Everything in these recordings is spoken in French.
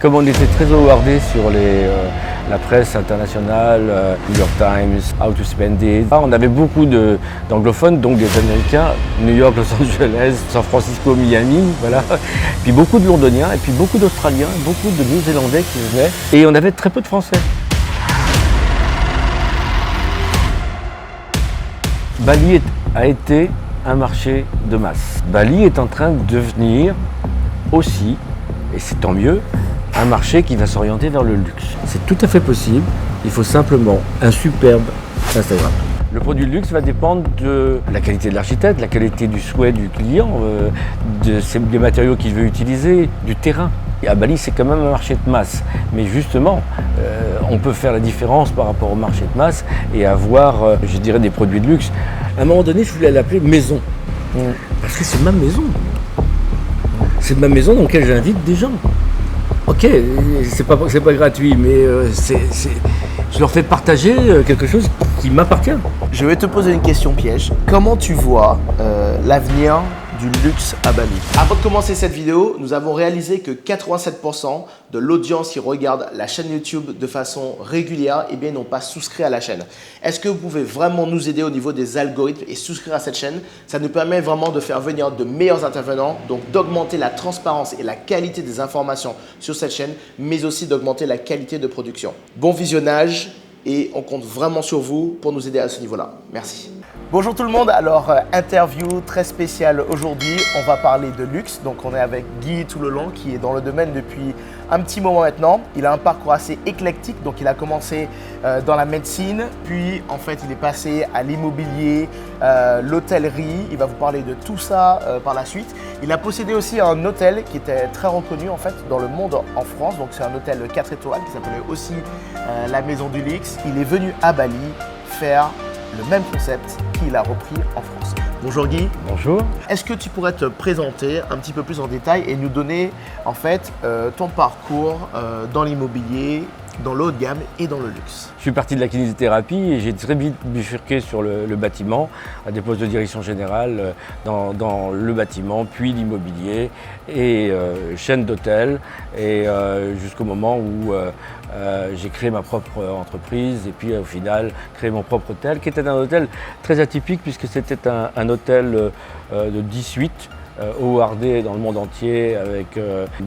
Comme on était très awardé sur la presse internationale, New York Times, How to Spend It, on avait beaucoup d'anglophones, donc des Américains, New York, Los Angeles, San Francisco, Miami, voilà. Puis beaucoup de Londoniens, et puis beaucoup d'Australiens, beaucoup de Néo-Zélandais qui venaient, et on avait très peu de Français. Bali a été un marché de masse. Bali est en train de devenir aussi, et c'est tant mieux, un marché qui va s'orienter vers le luxe. C'est tout à fait possible, il faut simplement un superbe Instagram. Le produit de luxe va dépendre de la qualité de l'architecte, la qualité du souhait du client, des matériaux qu'il veut utiliser, du terrain. Et à Bali, c'est quand même un marché de masse. Mais justement, on peut faire la différence par rapport au marché de masse et avoir, je dirais, des produits de luxe. À un moment donné, je voulais l'appeler maison. Parce que c'est ma maison. C'est ma maison dans laquelle j'invite des gens. Ok, c'est pas gratuit, mais je leur fais partager quelque chose qui m'appartient. Je vais te poser une question piège. Comment tu vois l'avenir du luxe à Bali? Avant de commencer cette vidéo, nous avons réalisé que 87% de l'audience qui regarde la chaîne YouTube de façon régulière, n'ont pas souscrit à la chaîne. Est-ce que vous pouvez vraiment nous aider au niveau des algorithmes et souscrire à cette chaîne? Ça nous permet vraiment de faire venir de meilleurs intervenants, donc d'augmenter la transparence et la qualité des informations sur cette chaîne, mais aussi d'augmenter la qualité de production. Bon visionnage et on compte vraiment sur vous pour nous aider à ce niveau-là. Merci. Bonjour tout le monde, alors interview très spéciale aujourd'hui, on va parler de luxe. Donc on est avec Guy tout le long qui est dans le domaine depuis un petit moment maintenant. Il a un parcours assez éclectique, donc il a commencé dans la médecine, puis en fait il est passé à l'immobilier, l'hôtellerie. Il va vous parler de tout ça par la suite. Il a possédé aussi un hôtel qui était très reconnu en fait dans le monde en France. Donc c'est un hôtel 4 étoiles qui s'appelait aussi la Maison du Luxe. Il est venu à Bali faire le même concept qu'il a repris en France. Bonjour Guy. Bonjour. Est-ce que tu pourrais te présenter un petit peu plus en détail et nous donner en fait ton parcours dans l'immobilier, dans le haut de gamme et dans le luxe? Je suis parti de la kinésithérapie et j'ai très vite bifurqué sur le bâtiment, à des postes de direction générale dans le bâtiment, puis l'immobilier et chaîne d'hôtels, et jusqu'au moment où j'ai créé ma propre entreprise et puis au final créé mon propre hôtel, qui était un hôtel très atypique puisque c'était un hôtel de 18 awardé dans le monde entier avec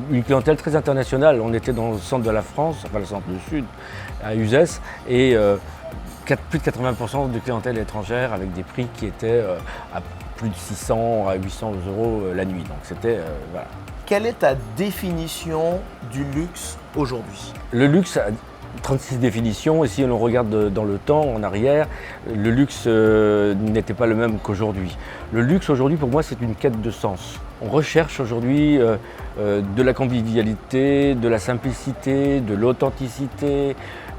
une clientèle très internationale. On était dans le centre de la France, enfin le centre du sud, à Uzès, et plus de 80% de clientèle étrangère avec des prix qui étaient à plus de 600 à 800 euros la nuit. Donc c'était voilà. Quelle est ta définition du luxe aujourd'hui? Le luxe a 36 définitions, et si on regarde dans le temps, en arrière, le luxe n'était pas le même qu'aujourd'hui. Le luxe aujourd'hui, pour moi, c'est une quête de sens. On recherche aujourd'hui de la convivialité, de la simplicité, de l'authenticité,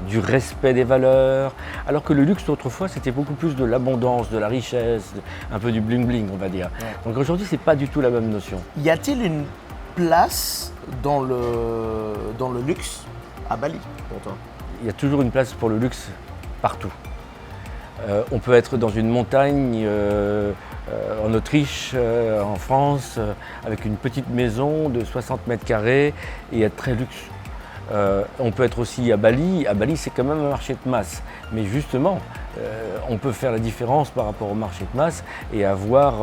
du respect des valeurs, alors que le luxe autrefois, c'était beaucoup plus de l'abondance, de la richesse, un peu du bling-bling, on va dire. Ouais. Donc aujourd'hui, c'est pas du tout la même notion. Y a-t-il une place dans le luxe à Bali pour toi? Il y a toujours une place pour le luxe partout. On peut être dans une montagne en Autriche, en France, avec une petite maison de 60 mètres carrés et être très luxe. On peut être aussi à Bali. À Bali, c'est quand même un marché de masse. Mais justement, on peut faire la différence par rapport au marché de masse et avoir,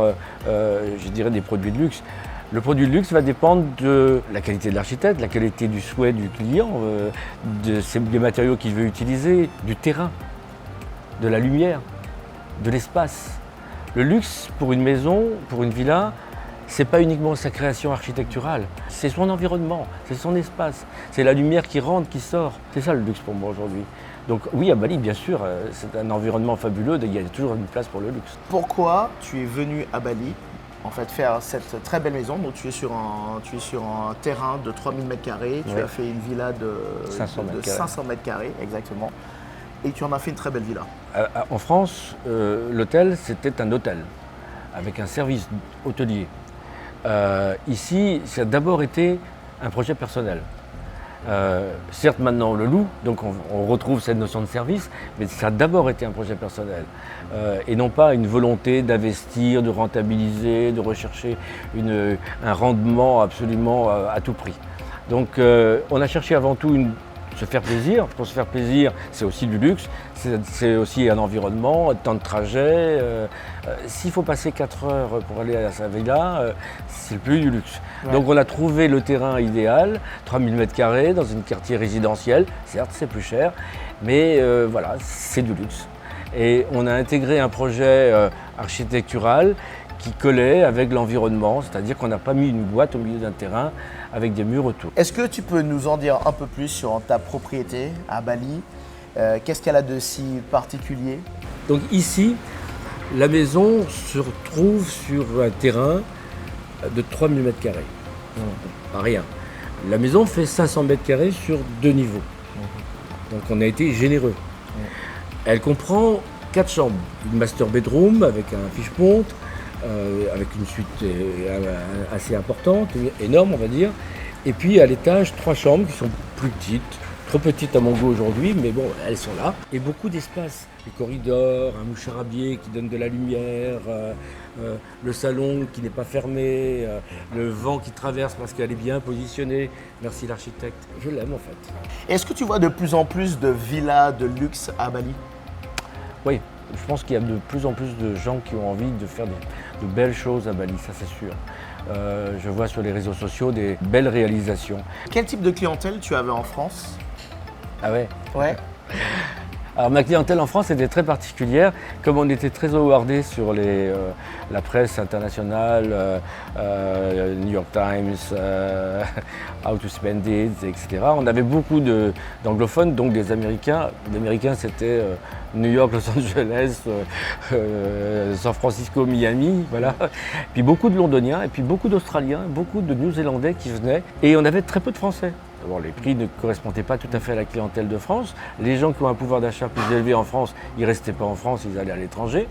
je dirais, des produits de luxe. Le produit de luxe va dépendre de la qualité de l'architecte, la qualité du souhait du client, des matériaux qu'il veut utiliser, du terrain, de la lumière, de l'espace. Le luxe pour une maison, pour une villa, c'est pas uniquement sa création architecturale, c'est son environnement, c'est son espace, c'est la lumière qui rentre, qui sort. C'est ça le luxe pour moi aujourd'hui. Donc oui, à Bali, bien sûr, c'est un environnement fabuleux, il y a toujours une place pour le luxe. Pourquoi tu es venu à Bali en fait faire cette très belle maison? Donc tu es sur un terrain de 3000 m², tu as fait une villa de 500 m², exactement, et tu en as fait une très belle villa. En France, l'hôtel, c'était un hôtel avec un service hôtelier. Ici, ça a d'abord été un projet personnel. Certes, maintenant on le loue, donc on retrouve cette notion de service, mais ça a d'abord été un projet personnel et non pas une volonté d'investir, de rentabiliser, de rechercher un rendement absolument à tout prix. Donc on a cherché avant tout se faire plaisir. Pour se faire plaisir, c'est aussi du luxe, c'est aussi un environnement, un temps de trajet. S'il faut passer 4 heures pour aller à sa villa, c'est plus du luxe. Ouais. Donc on a trouvé le terrain idéal, 3000 m² dans un quartier résidentiel. Certes, c'est plus cher, mais voilà, c'est du luxe. Et on a intégré un projet architectural qui collait avec l'environnement, c'est-à-dire qu'on n'a pas mis une boîte au milieu d'un terrain avec des murs autour. Est-ce que tu peux nous en dire un peu plus sur ta propriété à Bali? Qu'est-ce qu'elle a de si particulier? Donc ici, la maison se retrouve sur un terrain de 3000 m². Pas rien. La maison fait 500 m² sur 2 niveaux. Donc on a été généreux. Elle comprend 4 chambres, une master bedroom avec un fiche-ponte, avec une suite assez importante, énorme on va dire. Et puis à l'étage, 3 chambres qui sont plus petites, trop petites à mon goût aujourd'hui, mais bon, elles sont là. Et beaucoup d'espace, les corridors, un moucharabier qui donne de la lumière, le salon qui n'est pas fermé, le vent qui traverse parce qu'elle est bien positionnée. Merci l'architecte, je l'aime en fait. Est-ce que tu vois de plus en plus de villas de luxe à Bali? Oui, je pense qu'il y a de plus en plus de gens qui ont envie de faire de belles choses à Bali, ça c'est sûr. Je vois sur les réseaux sociaux des belles réalisations. Quel type de clientèle tu avais en France? Ah ouais? Ouais. Alors ma clientèle en France était très particulière, comme on était très awardé sur la presse internationale, New York Times, How to Spend It, etc. On avait beaucoup d'anglophones, donc des Américains. Les Américains c'était New York, Los Angeles, San Francisco, Miami, voilà. Puis beaucoup de Londoniens, et puis beaucoup d'Australiens, beaucoup de New-Zélandais qui venaient, et on avait très peu de Français. Bon, les prix ne correspondaient pas tout à fait à la clientèle de France. Les gens qui ont un pouvoir d'achat plus élevé en France, ils ne restaient pas en France, ils allaient à l'étranger.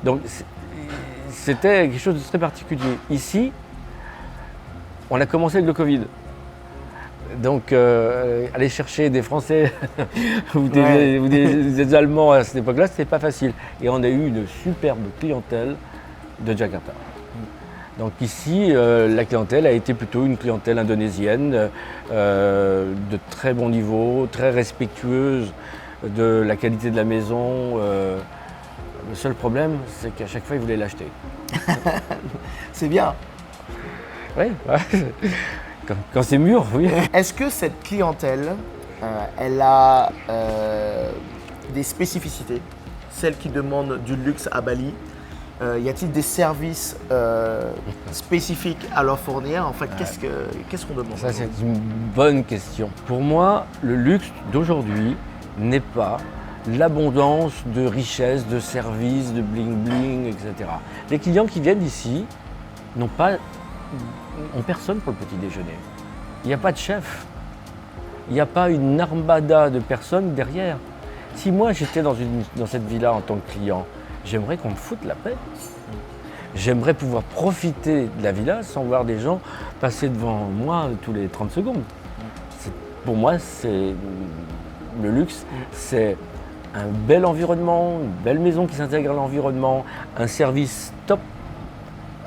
Donc c'était quelque chose de très particulier. Ici, on a commencé avec le Covid. Donc aller chercher des Français ou des Allemands à cette époque-là, c'était pas facile. Et on a eu une superbe clientèle de Jakarta. Donc ici, la clientèle a été plutôt une clientèle indonésienne de très bon niveau, très respectueuse de la qualité de la maison. Le seul problème, c'est qu'à chaque fois, ils voulaient l'acheter. C'est bien. Oui, quand c'est mûr, oui. Est-ce que cette clientèle, elle a des spécificités, celle qui demande du luxe à Bali? Y a-t-il des services spécifiques à leur fournir? En fait, qu'est-ce qu'on demande? Ça, c'est une bonne question. Pour moi, le luxe d'aujourd'hui n'est pas l'abondance de richesses, de services, de bling-bling, etc. Les clients qui viennent ici n'ont personne pour le petit déjeuner. Il n'y a pas de chef. Il n'y a pas une armada de personnes derrière. Si moi, j'étais dans cette villa en tant que client, j'aimerais qu'on me foute la paix. J'aimerais pouvoir profiter de la villa sans voir des gens passer devant moi tous les 30 secondes. Pour moi, c'est le luxe, c'est un bel environnement, une belle maison qui s'intègre à l'environnement, un service top,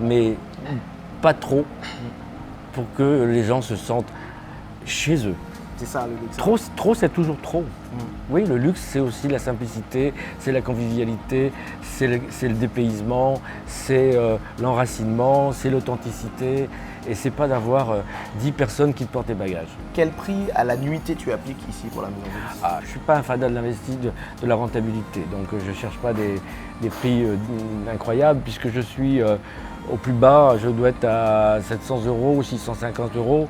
mais pas trop, pour que les gens se sentent chez eux. C'est ça le luxe. Trop, c'est toujours trop. Oui, le luxe, c'est aussi la simplicité, c'est la convivialité, c'est le dépaysement, c'est l'enracinement, c'est l'authenticité. Et c'est pas d'avoir 10 personnes qui te portent tes bagages. Quel prix à la nuitée tu appliques ici pour la maison de luxe? Je ne suis pas un fada de l'investissement, de la rentabilité. Donc je ne cherche pas des prix incroyables puisque je suis au plus bas, je dois être à 700 € ou 650 €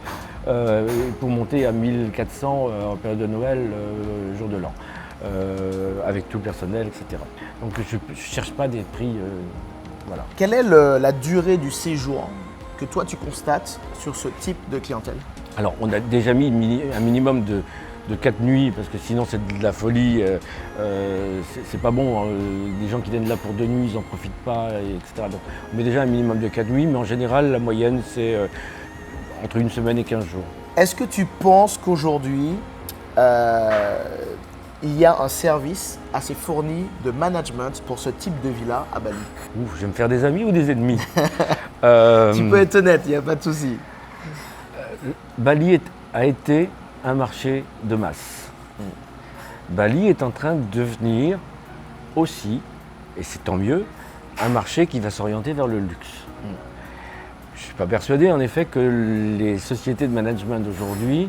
pour monter à 1400 en période de Noël, jour de l'an, avec tout le personnel, etc. Donc je ne cherche pas des prix, voilà. Quelle est la durée du séjour que toi tu constates sur ce type de clientèle? Alors on a déjà mis un minimum de 4 nuits parce que sinon c'est de la folie, c'est pas bon, hein. Les gens qui viennent là pour 2 nuits ils n'en profitent pas, etc. Donc on met déjà un minimum de 4 nuits, mais en général la moyenne c'est entre 1 semaine et 15 jours. Est-ce que tu penses qu'aujourd'hui il y a un service assez fourni de management pour ce type de villa à Bali? Je vais me faire des amis ou des ennemis? Tu peux être honnête, il n'y a pas de souci. Bali est a été un marché de masse. Bali est en train de devenir aussi, et c'est tant mieux, un marché qui va s'orienter vers le luxe. Je ne suis pas persuadé en effet que les sociétés de management d'aujourd'hui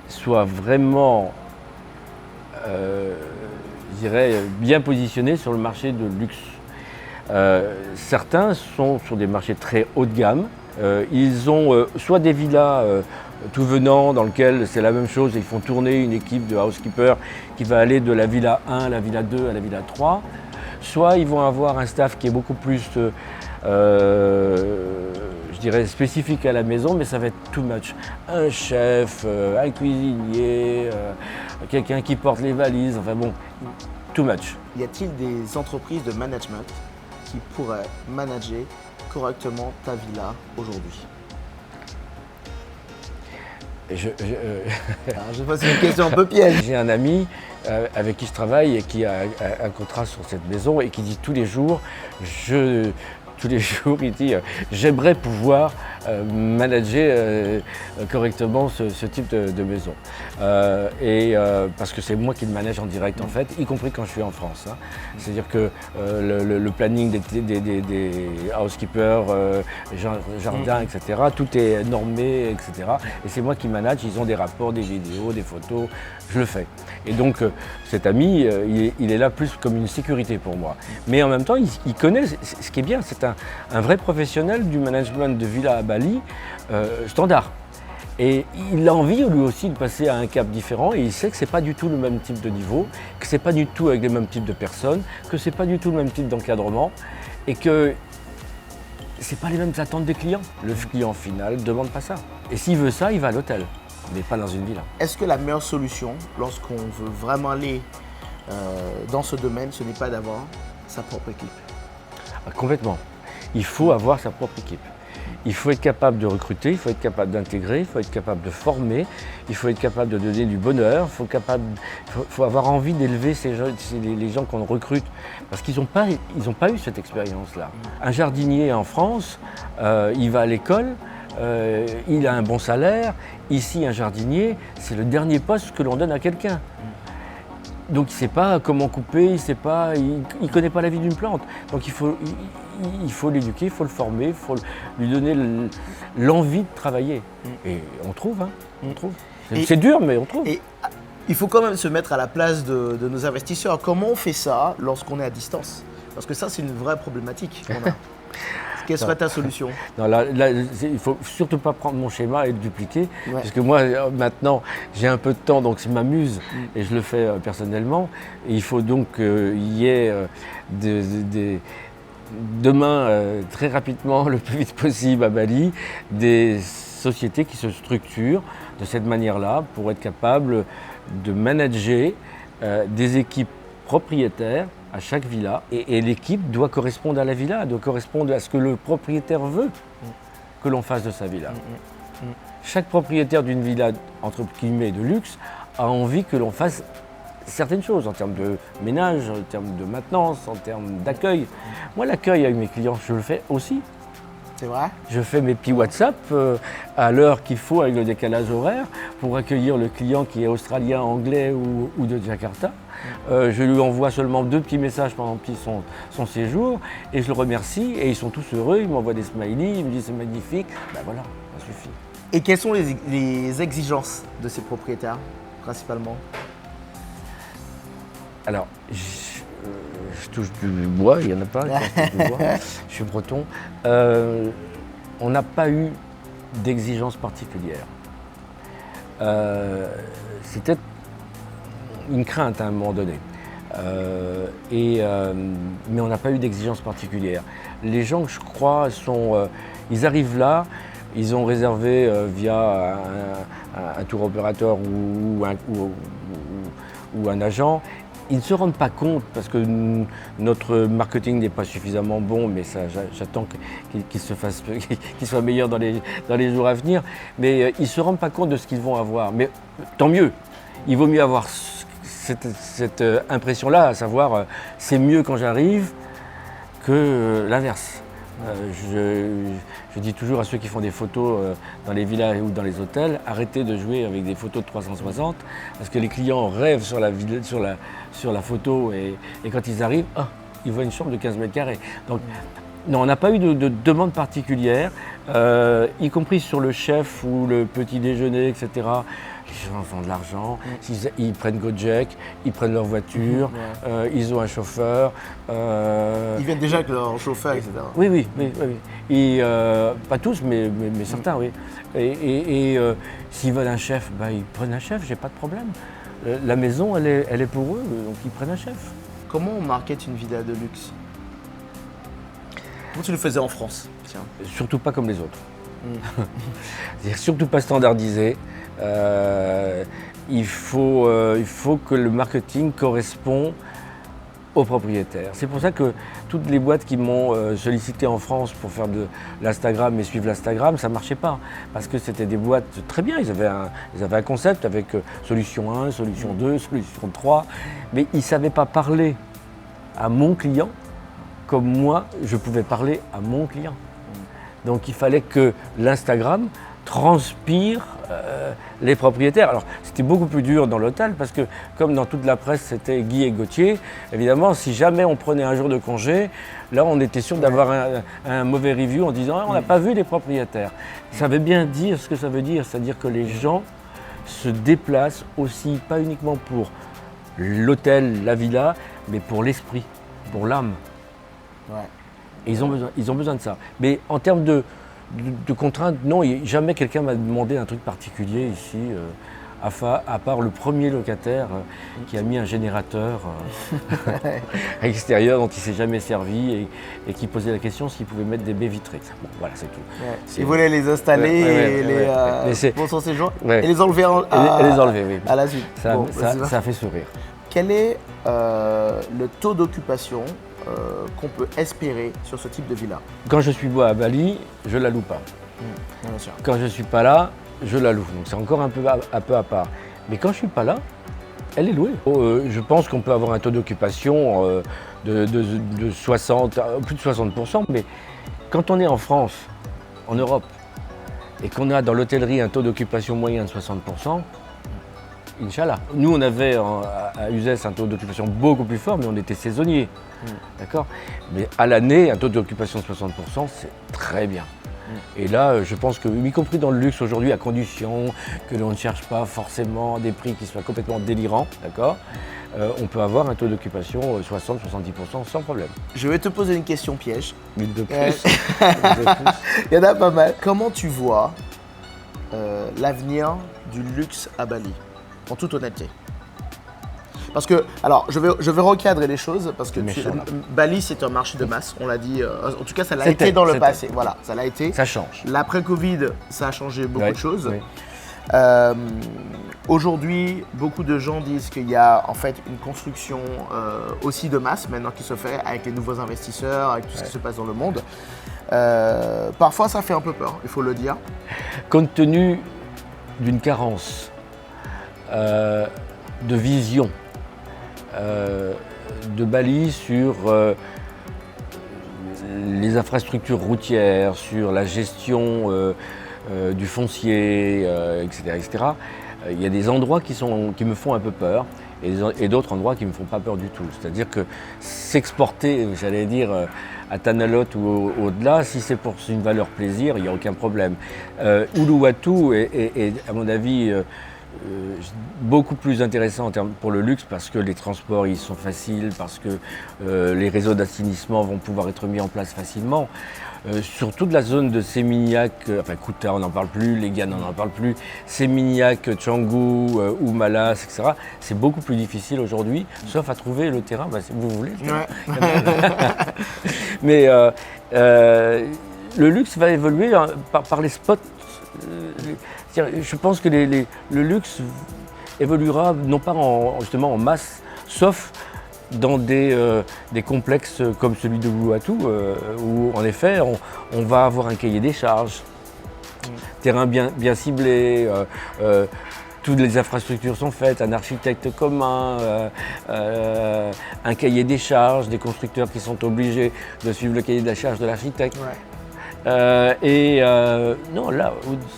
soient vraiment, je dirais, bien positionnées sur le marché de luxe. Certains sont sur des marchés très haut de gamme. Ils ont soit des villas tout venant dans lesquelles c'est la même chose, ils font tourner une équipe de housekeepers qui va aller de la villa 1 à la villa 2 à la villa 3. Soit ils vont avoir un staff qui est beaucoup plus, je dirais, spécifique à la maison, mais ça va être too much. Un chef, un cuisinier, quelqu'un qui porte les valises, enfin bon, too much. Y a-t-il des entreprises de management qui pourraient manager correctement ta villa aujourd'hui? Je pose une question un peu piège. J'ai un ami avec qui je travaille et qui a un contrat sur cette maison et qui dit tous les jours, il dit j'aimerais pouvoir manager correctement ce type de maison. Parce que c'est moi qui le manage en direct en fait, y compris quand je suis en France. Hein. C'est-à-dire que le planning des housekeepers, jardins, etc., tout est normé, etc. Et c'est moi qui manage, ils ont des rapports, des vidéos, des photos, je le fais. Et donc cet ami, il est là plus comme une sécurité pour moi. Mais en même temps, il connaît, ce qui est bien, c'est un vrai professionnel du management de villa à Bali, standard. Et il a envie lui aussi de passer à un cap différent et il sait que c'est pas du tout le même type de niveau, que c'est pas du tout avec les mêmes types de personnes, que c'est pas du tout le même type d'encadrement et que c'est pas les mêmes attentes des clients. Le client final ne demande pas ça. Et s'il veut ça, il va à l'hôtel, mais pas dans une villa. Est-ce que la meilleure solution, lorsqu'on veut vraiment aller dans ce domaine, ce n'est pas d'avoir sa propre équipe? Complètement. Il faut avoir sa propre équipe. Il faut être capable de recruter, il faut être capable d'intégrer, il faut être capable de former, il faut être capable de donner du bonheur, il faut avoir envie d'élever les gens qu'on recrute parce qu'ils n'ont pas eu cette expérience-là. Un jardinier en France, il va à l'école, il a un bon salaire. Ici, un jardinier, c'est le dernier poste que l'on donne à quelqu'un. Donc il ne sait pas comment couper, il ne connaît pas la vie d'une plante. Donc il faut l'éduquer, il faut le former, il faut lui donner l'envie de travailler. Et on trouve, hein, on trouve. C'est dur, mais on trouve. Et il faut quand même se mettre à la place de nos investisseurs. Comment on fait ça lorsqu'on est à distance? Parce que ça, c'est une vraie problématique qu'on a. Quelle serait ta solution? Non, là, il ne faut surtout pas prendre mon schéma et le dupliquer, parce que moi, maintenant, j'ai un peu de temps, donc je m'amuse et je le fais personnellement. Et il faut donc qu'il y ait demain, très rapidement, le plus vite possible à Bali, des sociétés qui se structurent de cette manière-là pour être capables de manager des équipes propriétaires à chaque villa, et l'équipe doit correspondre à la villa, doit correspondre à ce que le propriétaire veut que l'on fasse de sa villa. Chaque propriétaire d'une villa, entre guillemets, de luxe, a envie que l'on fasse certaines choses en termes de ménage, en termes de maintenance, en termes d'accueil. Moi, l'accueil avec mes clients, je le fais aussi. C'est vrai? Je fais mes petits WhatsApp à l'heure qu'il faut avec le décalage horaire pour accueillir le client qui est australien, anglais ou de Jakarta. Je lui envoie seulement 2 petits messages pendant son séjour et je le remercie et ils sont tous heureux, ils m'envoient des smileys, ils me disent c'est magnifique. Ben voilà, ça suffit. Et quelles sont les exigences de ces propriétaires principalement? Alors, je touche du bois, il n'y en a pas, je touche du bois. Je suis breton. On n'a pas eu d'exigences particulières. C'était une crainte à un moment donné. Mais on n'a pas eu d'exigences particulières. Les gens, je crois, ils arrivent là, ils ont réservé via un tour opérateur ou un agent. Ils ne se rendent pas compte parce que notre marketing n'est pas suffisamment bon, mais ça, j'attends qu'il soit meilleur dans les jours à venir. Mais ils ne se rendent pas compte de ce qu'ils vont avoir. Mais tant mieux, il vaut mieux avoir cette impression-là, à savoir c'est mieux quand j'arrive que l'inverse. Je dis toujours à ceux qui font des photos dans les villas ou dans les hôtels, arrêtez de jouer avec des photos de 360 parce que les clients rêvent sur la photo et quand ils arrivent, ils voient une chambre de 15 mètres carrés. Donc, non, on n'a pas eu de demande particulière, y compris sur le chef ou le petit déjeuner, etc. Les gens ont de l'argent, ils prennent Gojek, ils prennent leur voiture, ils ont un chauffeur. Ils viennent déjà avec leur chauffeur, etc. Oui. Et, pas tous, mais certains, oui. Et s'ils veulent un chef, ils prennent un chef, j'ai pas de problème. La maison, elle est pour eux, donc ils prennent un chef. Comment on market une villa de luxe? Comment tu le faisais en France? Tiens. Surtout pas comme les autres. C'est-à-dire surtout pas standardisé. Il faut que le marketing corresponde aux propriétaires. C'est pour ça que toutes les boîtes qui m'ont sollicité en France pour faire de l'Instagram et suivre l'Instagram, ça ne marchait pas. Parce que c'était des boîtes très bien, ils avaient un concept avec solution 1, solution 2, solution 3, mais ils ne savaient pas parler à mon client comme moi, je pouvais parler à mon client. Donc il fallait que l'Instagram transpire les propriétaires. Alors c'était beaucoup plus dur dans l'hôtel parce que comme dans toute la presse c'était Guy et Gauthier, évidemment si jamais on prenait un jour de congé, là on était sûr d'avoir un mauvais review en disant on n'a pas vu les propriétaires. Ça veut bien dire ce que ça veut dire, c'est-à-dire que les gens se déplacent aussi, pas uniquement pour l'hôtel, la villa, mais pour l'esprit, pour l'âme. Ouais. Et ils ont besoin de ça. Mais en termes de contraintes, non, jamais quelqu'un m'a demandé un truc particulier ici, à part le premier locataire qui a mis un générateur à l'extérieur dont il ne s'est jamais servi et qui posait la question s'il pouvait mettre des baies vitrées. Bon, voilà, c'est tout. Ouais. Il voulait les installer pour son séjour et les enlever à la suite. Ça a fait sourire. Quel est le taux d'occupation qu'on peut espérer sur ce type de villa? Quand je suis à Bali, je ne la loue pas. Bien sûr. Quand je ne suis pas là, je la loue. Donc c'est encore un peu à part. Mais quand je ne suis pas là, elle est louée. Je pense qu'on peut avoir un taux d'occupation de 60, plus de 60%. Mais quand on est en France, en Europe, et qu'on a dans l'hôtellerie un taux d'occupation moyen de 60%, Inch'Allah. Nous, on avait à Uzès un taux d'occupation beaucoup plus fort, mais on était saisonniers. D'accord. Mais à l'année, un taux d'occupation de 60%, c'est très bien. Et là, je pense que, y compris dans le luxe aujourd'hui, à condition que l'on ne cherche pas forcément des prix qui soient complètement délirants, d'accord, on peut avoir un taux d'occupation 60-70% sans problème. Je vais te poser une question piège. Une de plus. Il y en a pas mal. Comment tu vois l'avenir du luxe à Bali? En toute honnêteté. Parce que, alors, je vais recadrer les choses parce que Bali, c'est un marché de masse, on l'a dit. En tout cas, ça l'a été dans le passé. Voilà, ça l'a été. Ça change. L'après-Covid, ça a changé beaucoup de choses. Oui. Aujourd'hui, beaucoup de gens disent qu'il y a en fait une construction aussi de masse maintenant qui se fait avec les nouveaux investisseurs, avec tout ce qui se passe dans le monde. Parfois, ça fait un peu peur, il faut le dire. Compte tenu d'une carence de vision de Bali sur les infrastructures routières, sur la gestion du foncier, etc. Il y a des endroits qui me font un peu peur et d'autres endroits qui ne me font pas peur du tout. C'est-à-dire que s'exporter, j'allais dire, à Tanalote ou au-delà, si c'est pour une valeur plaisir, il n'y a aucun problème. Uluwatu est à mon avis, beaucoup plus intéressant pour le luxe parce que les transports ils sont faciles, parce que les réseaux d'assainissement vont pouvoir être mis en place facilement. Sur toute la zone de Seminyak, enfin Kuta on n'en parle plus, Legan on n'en parle plus, Seminyak, Canggu, Oumalas, etc. C'est beaucoup plus difficile aujourd'hui, sauf à trouver le terrain, si vous voulez. Mais le luxe va évoluer par les spots. Je pense que le luxe évoluera non pas justement en masse, sauf dans des complexes comme celui de Uluwatu, où en effet on va avoir un cahier des charges, terrain bien ciblé, toutes les infrastructures sont faites, un architecte commun, un cahier des charges, des constructeurs qui sont obligés de suivre le cahier des charges de l'architecte. Ouais. Non, là,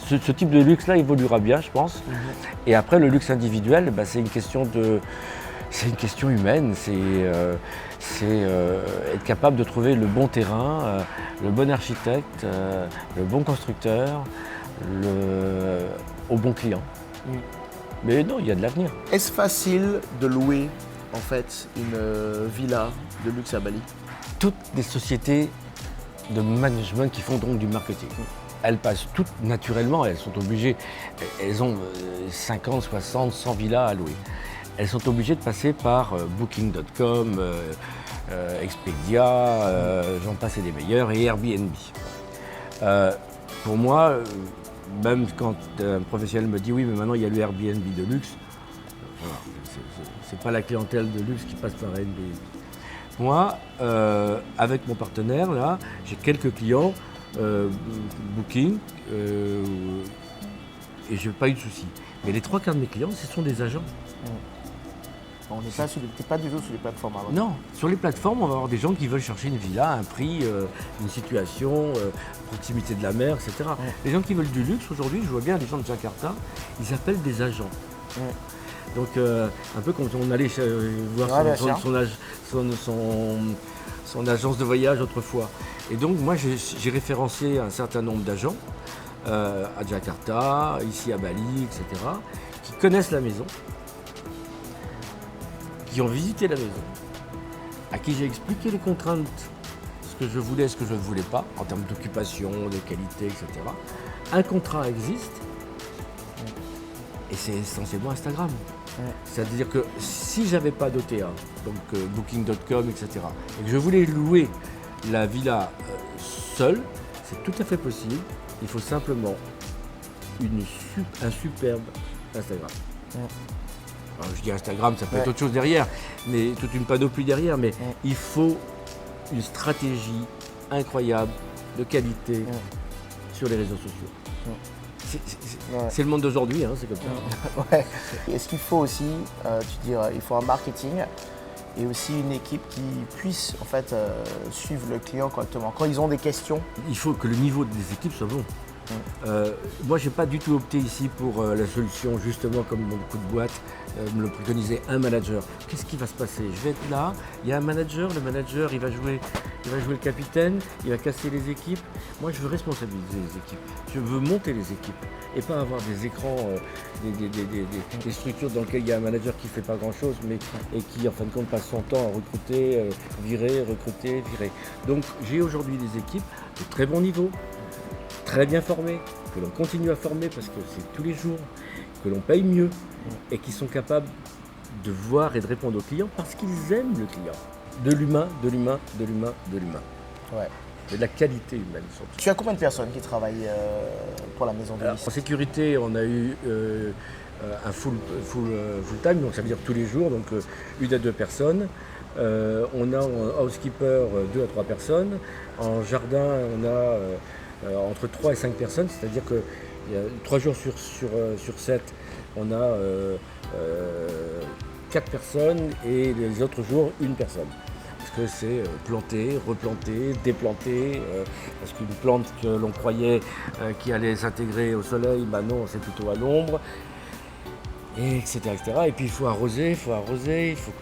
ce type de luxe-là évoluera bien, je pense. Et après, le luxe individuel, bah, c'est une question humaine. C'est être capable de trouver le bon terrain, le bon architecte, le bon constructeur, au bon client. Mais non, il y a de l'avenir. Est-ce facile de louer en fait une villa de luxe à Bali? Toutes les sociétés de management qui font donc du marketing, elles passent toutes naturellement, elles sont obligées, elles ont 50, 60, 100 villas à louer. Elles sont obligées de passer par Booking.com, Expedia, j'en passe et des meilleurs, et Airbnb. Pour moi, même quand un professionnel me dit oui, mais maintenant il y a le Airbnb de luxe, voilà, c'est pas la clientèle de luxe qui passe par Airbnb. Moi, avec mon partenaire, là, j'ai quelques clients, Booking, et je n'ai pas eu de soucis. Mais les 3/4 de mes clients, ce sont des agents. On n'est pas du tout sur les plateformes. Alors. Non, sur les plateformes, on va avoir des gens qui veulent chercher une villa, un prix, une situation, proximité de la mer, etc. Les gens qui veulent du luxe aujourd'hui, je vois bien les gens de Jakarta, ils appellent des agents. Donc un peu comme on allait voir son agence de voyage autrefois. Et donc moi j'ai référencé un certain nombre d'agents à Jakarta, ici à Bali, etc., qui connaissent la maison, qui ont visité la maison, à qui j'ai expliqué les contraintes, ce que je voulais, ce que je ne voulais pas, en termes d'occupation, de qualité, etc. Un contrat existe, et c'est essentiellement Instagram. C'est-à-dire que si j'avais pas d'OTA, donc Booking.com, etc., et que je voulais louer la villa seule, c'est tout à fait possible. Il faut simplement un superbe Instagram. Alors, je dis Instagram, ça peut être autre chose derrière, mais toute une panoplie derrière, mais il faut une stratégie incroyable de qualité sur les réseaux sociaux. C'est le monde d'aujourd'hui, hein, c'est comme ça. Est-ce qu'il faut aussi, il faut un marketing et aussi une équipe qui puisse en fait suivre le client correctement quand ils ont des questions? Il faut que le niveau des équipes soit bon. Moi, je n'ai pas du tout opté ici pour la solution, justement, comme beaucoup de boîtes me le préconisaient, un manager. Qu'est-ce qui va se passer? Je vais être là, il y a un manager, le manager, il va jouer le capitaine, il va casser les équipes. Moi, je veux responsabiliser les équipes. Je veux monter les équipes et pas avoir des écrans, des structures dans lesquelles il y a un manager qui ne fait pas grand-chose, et qui, en fin de compte, passe son temps à recruter, virer, recruter, virer. Donc, j'ai aujourd'hui des équipes de très bon niveau, très bien formés, que l'on continue à former parce que c'est tous les jours, que l'on paye mieux et qui sont capables de voir et de répondre aux clients parce qu'ils aiment le client. De l'humain, de l'humain, de l'humain, de l'humain. Ouais. Et de la qualité humaine surtout. Tu as combien de personnes qui travaillent pour la maison de luxe? En sécurité, on a eu un full time, donc ça veut dire tous les jours, donc 1 à 2 personnes. On a en housekeeper 2 à 3 personnes. En jardin, on a entre 3 et 5 personnes, c'est-à-dire que 3 jours sur 7, on a 4 personnes et les autres jours, 1 personne. Parce que c'est planter, replanter, déplanter, parce qu'une plante que l'on croyait qui allait s'intégrer au soleil, bah non, c'est plutôt à l'ombre, et etc., etc. Et puis il faut arroser, il faut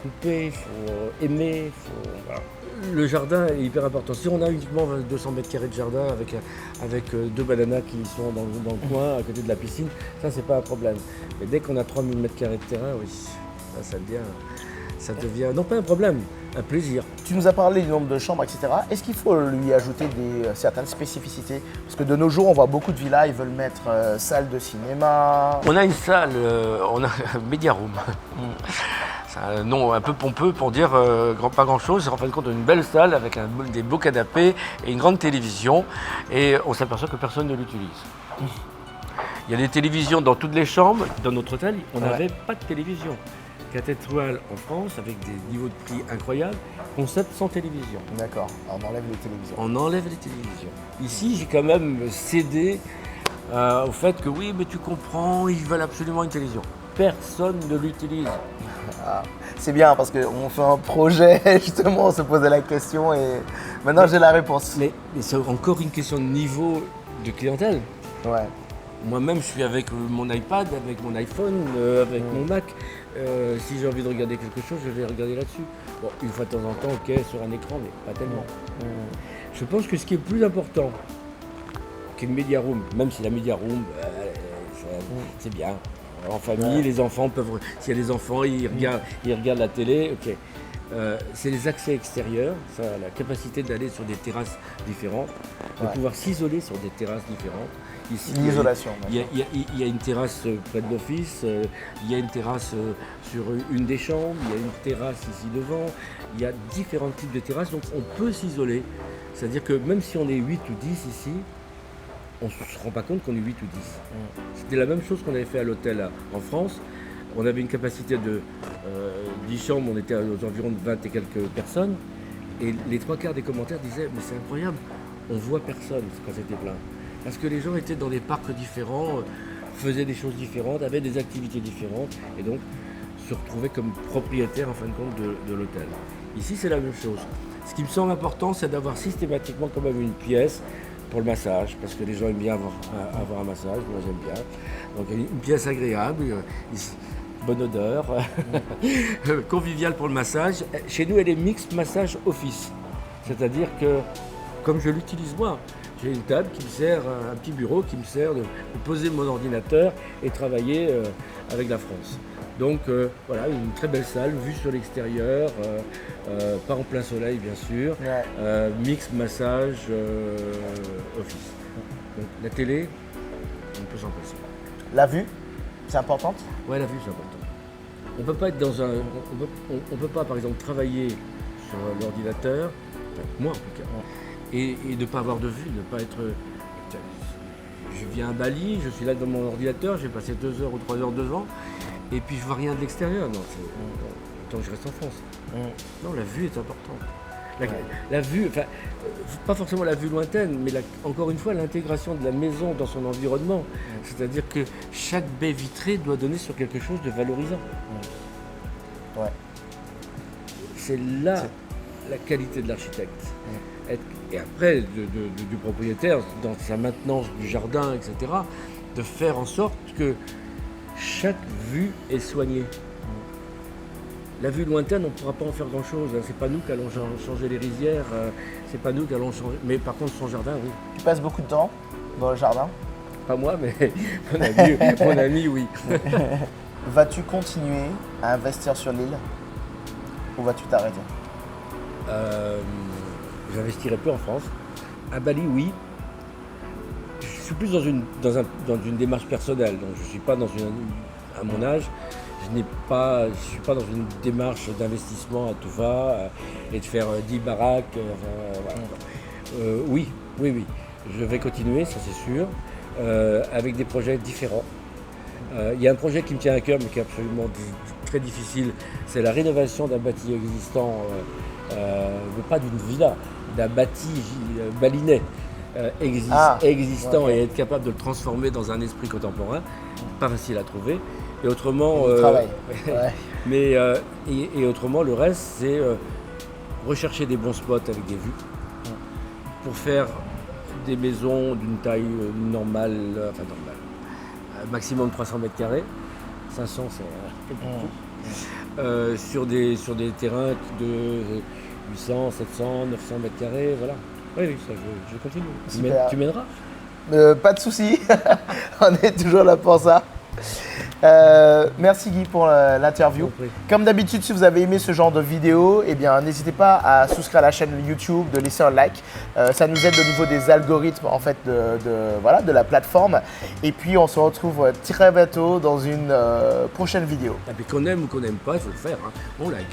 couper, il faut aimer, voilà. Le jardin est hyper important. Si on a uniquement 200 mètres carrés de jardin avec 2 bananas qui sont dans le coin, à côté de la piscine, ça c'est pas un problème. Mais dès qu'on a 3000 mètres carrés de terrain, oui, là, ça devient, non pas un problème, un plaisir. Tu nous as parlé du nombre de chambres, etc. Est-ce qu'il faut lui ajouter certaines spécificités? Parce que de nos jours, on voit beaucoup de villas, ils veulent mettre salle de cinéma. On a une salle, on a un media room. C'est un nom un peu pompeux pour dire pas grand-chose. En fin de compte, une belle salle avec des beaux canapés et une grande télévision. Et on s'aperçoit que personne ne l'utilise. Il y a des télévisions dans toutes les chambres. Dans notre hôtel, on n'avait pas de télévision. 4 étoiles en France, avec des niveaux de prix incroyables, concept sans télévision. D'accord, on enlève les télévisions. On enlève les télévisions. Ici, j'ai quand même cédé au fait que oui, mais tu comprends, ils veulent absolument une télévision. Personne ne l'utilise. Ah, c'est bien parce qu'on fait un projet, justement, on se posait la question et maintenant j'ai la réponse. Mais c'est encore une question de niveau de clientèle. Ouais. Moi-même, je suis avec mon iPad, avec mon iPhone, avec mon Mac. Si j'ai envie de regarder quelque chose, je vais regarder là-dessus. Bon, une fois de temps en temps, ok, sur un écran, mais pas tellement. Je pense que ce qui est plus important qu'une media room, même si la media room, c'est bien. En famille, les enfants peuvent. S'il y a des enfants, ils regardent la télé, ok. C'est les accès extérieurs, ça, la capacité d'aller sur des terrasses différentes, de pouvoir s'isoler sur des terrasses différentes. Ici, l'isolation. Il y a une terrasse près de l'office, il y a une terrasse sur une des chambres, il y a une terrasse ici devant, il y a différents types de terrasses, donc on peut s'isoler. C'est-à-dire que même si on est 8 ou 10 ici, on ne se rend pas compte qu'on est 8 ou 10. C'était la même chose qu'on avait fait à l'hôtel en France. On avait une capacité de 10 chambres, on était aux environs de 20 et quelques personnes. Et les 3/4 des commentaires disaient « mais c'est incroyable, on voit personne quand c'était plein ». Parce que les gens étaient dans des parcs différents, faisaient des choses différentes, avaient des activités différentes et donc se retrouvaient comme propriétaires en fin de compte de l'hôtel. Ici c'est la même chose. Ce qui me semble important, c'est d'avoir systématiquement quand même une pièce pour le massage, parce que les gens aiment bien avoir un massage, moi j'aime bien. Donc une pièce agréable, bonne odeur, conviviale pour le massage. Chez nous elle est mixte massage office, c'est-à-dire que comme je l'utilise moi, j'ai une table qui me sert, un petit bureau qui me sert de poser mon ordinateur et travailler avec la France. Donc voilà, une très belle salle, vue sur l'extérieur, pas en plein soleil bien sûr, mix massage office. Donc la télé, on peut s'en passer. La vue, c'est importante? Ouais, la vue c'est important. On peut pas être dans un, on peut pas par exemple travailler sur l'ordinateur, enfin, moi en tout cas, et ne pas avoir de vue, ne pas être. Je viens à Bali, je suis là dans mon ordinateur, j'ai passé 2 heures ou 3 heures devant. Et puis je vois rien de l'extérieur, non, tant que je reste en France. Non, la vue est importante. La vue, enfin, pas forcément la vue lointaine, mais encore une fois, l'intégration de la maison dans son environnement. C'est-à-dire que chaque baie vitrée doit donner sur quelque chose de valorisant. C'est là la qualité de l'architecte. Et après, du propriétaire, dans sa maintenance du jardin, etc., de faire en sorte que chaque vue est soignée. La vue lointaine, on ne pourra pas en faire grand-chose. C'est pas nous qui allons changer les rizières, c'est pas nous qui allons changer. Mais par contre, son jardin, oui. Tu passes beaucoup de temps dans le jardin? Pas moi, mais mon ami, oui. Vas-tu continuer à investir sur l'île ou vas-tu t'arrêter? J'investirai peu en France. À Bali, oui. Je suis plus dans une démarche personnelle. Donc je ne suis pas à mon âge, je ne suis pas dans une démarche d'investissement à tout va et de faire 10 baraques. Voilà. Oui. Je vais continuer, ça c'est sûr, avec des projets différents. Il y a un projet qui me tient à cœur, mais qui est absolument très difficile. C'est la rénovation d'un bâti existant, pas d'une villa, d'un bâti balinais. Existant et être capable de le transformer dans un esprit contemporain, pas facile à trouver. Et autrement, mais et autrement le reste c'est rechercher des bons spots avec des vues pour faire des maisons d'une taille normale, maximum 300 mètres carrés, 500 c'est beaucoup. Sur des terrains de 800, 700, 900 mètres carrés, voilà. Oui, ça, je continue. Tu m'aideras? Pas de souci, on est toujours là pour ça. Merci Guy pour l'interview. Comme d'habitude, si vous avez aimé ce genre de vidéo, eh bien n'hésitez pas à souscrire à la chaîne YouTube, de laisser un like. Ça nous aide au niveau des algorithmes en fait de la plateforme. Et puis on se retrouve très bientôt dans une prochaine vidéo. Et puis qu'on aime ou qu'on n'aime pas, il faut le faire. Hein. On like.